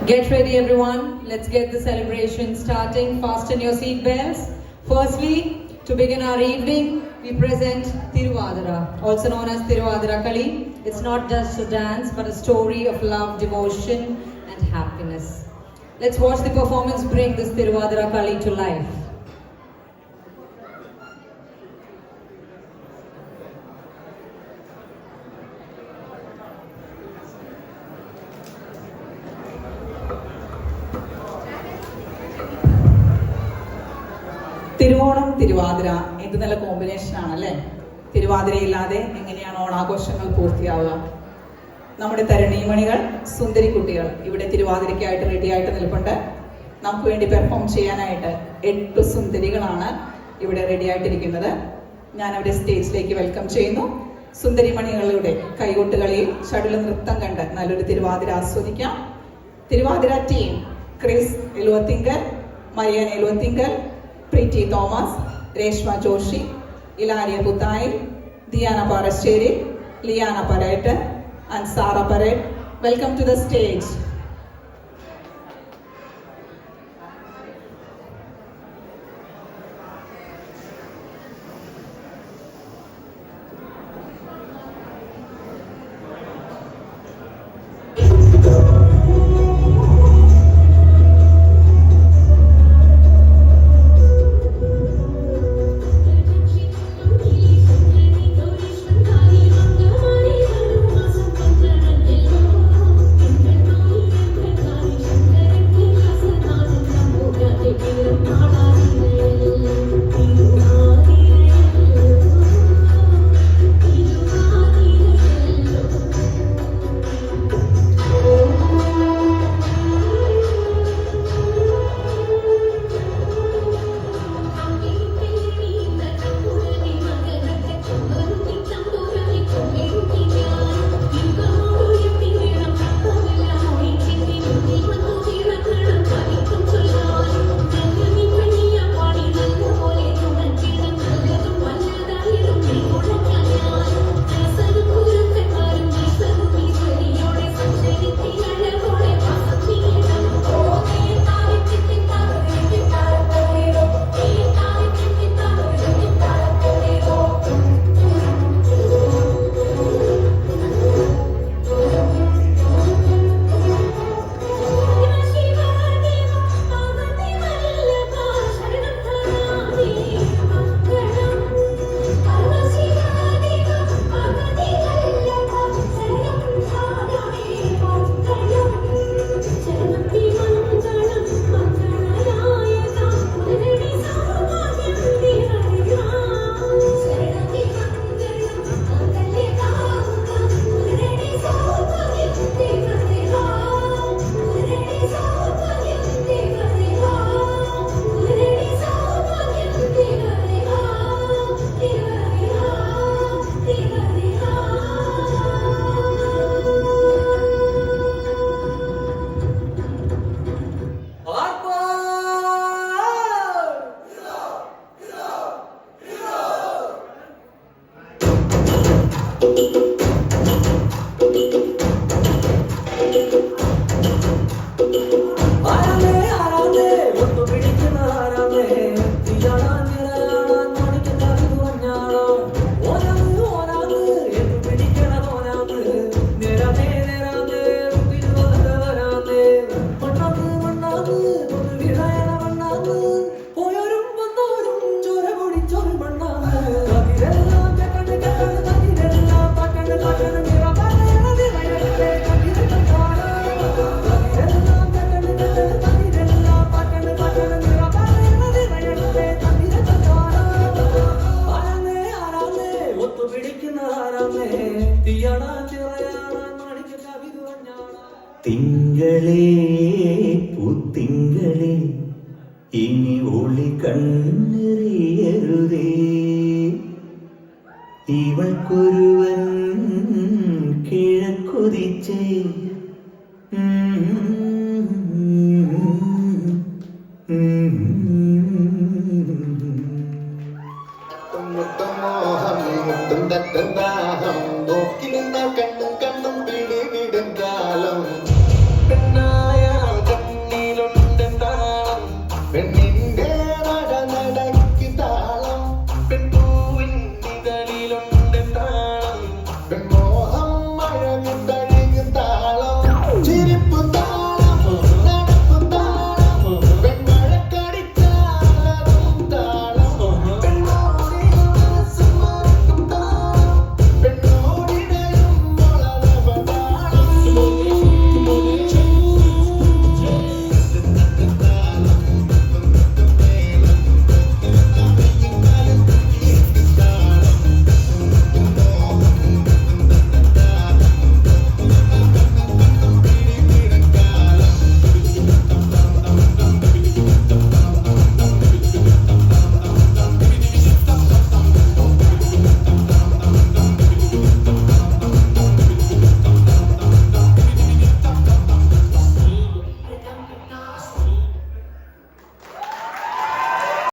Get ready everyone, let's get the celebration starting. Fasten your seat belts. Firstly, to begin our evening, we present Tiruvadira, also known as Tiruvadira Kali. It's not just a dance, but a story of love, devotion and happiness. Let's watch the performance bring this Tiruvadira Kali to life. Thiruvonam Thiruvathira എന്ത് നല്ല combination ആണല്ലേ. തിരുവാതിരയില്ലാതെ എങ്ങനെയാണ് ഓണാഘോഷങ്ങൾ പൂർത്തിയാവുക? നമ്മുടെ തരുണീമണികൾ, സുന്ദരി കുട്ടികൾ ഇവിടെ തിരുവാതിരയ്ക്കായിട്ട് റെഡിയായിട്ട് നിൽപ്പുണ്ട്. നമുക്ക് വേണ്ടി പെർഫോം ചെയ്യാനായിട്ട് 8 സുന്ദരികളാണ് ഇവിടെ റെഡി ആയിട്ടിരിക്കുന്നത്. ഞാൻ അവരെ സ്റ്റേജിലേക്ക് വെൽക്കം ചെയ്യുന്നു. സുന്ദരിമണികളുടെ കൈകൊട്ടുകളിയിൽ ചടുല നൃത്തം കണ്ട് നല്ലൊരു തിരുവാതിര ആസ്വദിക്കാം. Thiruvathira team: Chris Eluvathingal, Marian Eluvathingal, Preethi Thomas, Reshma Joshi, Ilania Puthayi, Diyana Parasseri, Liana Parett and Sara Parett. Welcome to the stage. തിങ്കളേ പൂത്തിങ്കളേ ഇനി ഒളി കണ്ണെറിയരുതേ, ഇവൾക്കൊരുവൻ കിഴക്കുതിച്ചേ